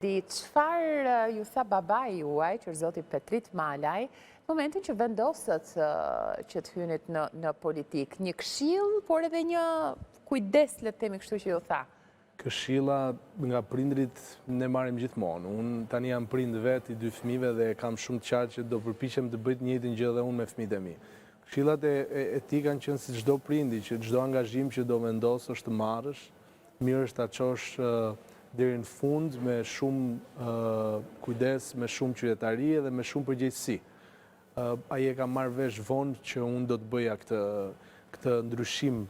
Çfarë ju tha babai juaj, që është zoti Petrit Malaj, në momentin që vendosët që të hynit në politikë? Një këshill, por edhe një kujdes, le të themi kështu që ju tha? Këshilla nga prindrit ne marrim gjithmonë. Unë tani jam prind vet i 2 fëmijëve dhe kam shumë të qartë që do përpiqem të bëj të njëjtin gjë edhe unë me fëmijët e mi. Këshillat e ti kanë qenë si çdo prindi, që çdo angazhim që do vendos është të marrësh, mirë është ta çosh deri në fund me shumë kujdes, me shumë qytetari dhe me shumë përgjegjësi. Ai e ka marrë vesh vonë që unë do të bëja këtë ndryshim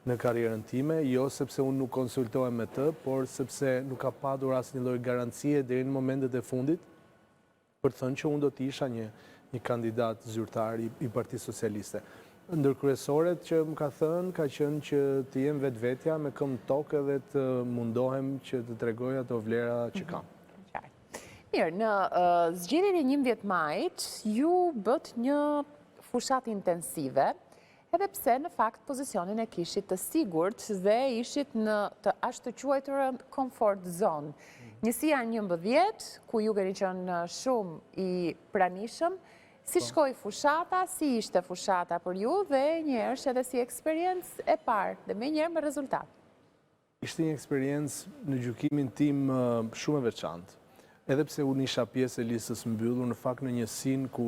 në karrierën time, jo sepse unë nuk konsultohem me të, por sepse nuk ka patur asnjë lloj garancie deri në momentet e fundit për të thënë që unë do të isha një kandidat zyrtar i Partisë Socialiste. Ndërkryesoret që më ka thënë ka qenë që të jem vetvetja me këmbë tokë dhe të mundohem që të tregoj ato vlera që kam. Mirë, në zgjedhjen e 11 majit ju bët një fushat intensive, edhe pse në fakt pozicionin e kishit të sigurt dhe ishit në të ashtu quajturën comfort zone. Njësia 11, ku ju keni qenë shumë i pranishëm. Si shkoi fushata, si ishte fushata për ju dhe njëherë edhe si eksperiencë e parë dhe me njëherë me rezultat? Ishte një eksperiencë në gjykimin tim shumë e veçantë. Edhe pse unë isha pjesë e listës mbyllur, në fakt në njësinë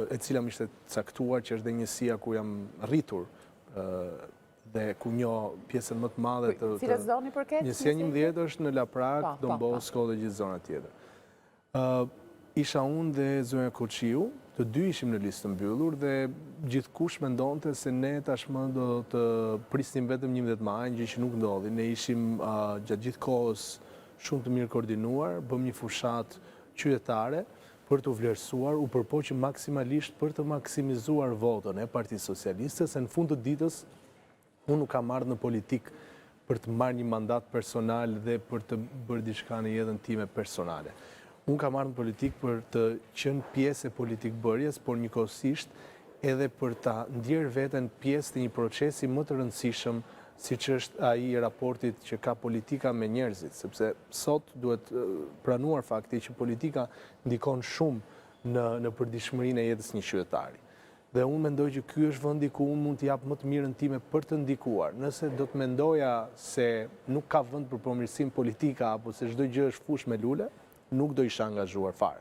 e cila më ishte caktuar, që është dhe njësia ku jam rritur dhe ku njoh pjesën më të madhe të... Cilë zoni përket? Njësia 11 është në Laprak, Don Bosco dhe gjithë zona tjetër. Isha unë dhe zonja Koqiu, të dy ishim në listë mbyllur dhe gjithkush mendonte se ne tashmë do të prisnim vetëm 11 maj, gjë që nuk ndodhi. Ne ishim gjatë gjithë kohës shumë të mirë koordinuar, bëm një fushat qytetare për të vlerësuar, u përpoqëm maksimalisht për të maksimizuar votën e Partisë Socialiste, se në fund të ditës unë nuk kam ardhur në politikë për të marrë një mandat personal dhe për të bërë diçka në jetën time personale. Unë kam ardhur në politikë për të qenë pjesë e politikbërjes, por njëkohësisht edhe për ta ndjerë veten pjesë të një procesi më të rëndësishëm, siç është ai i raportit që ka politika me njerëzit, sepse sot duhet pranuar fakti që politika ndikon shumë në përditshmërinë e jetës një qytetari. Dhe unë mendoj që ky është vendi ku unë mund të jap më të mirën time për të ndikuar. Nëse do të mendoja se nuk ka vend për përmirësim politika apo se çdo gjë është fushë me lule, nuk do isha angazhuar fare.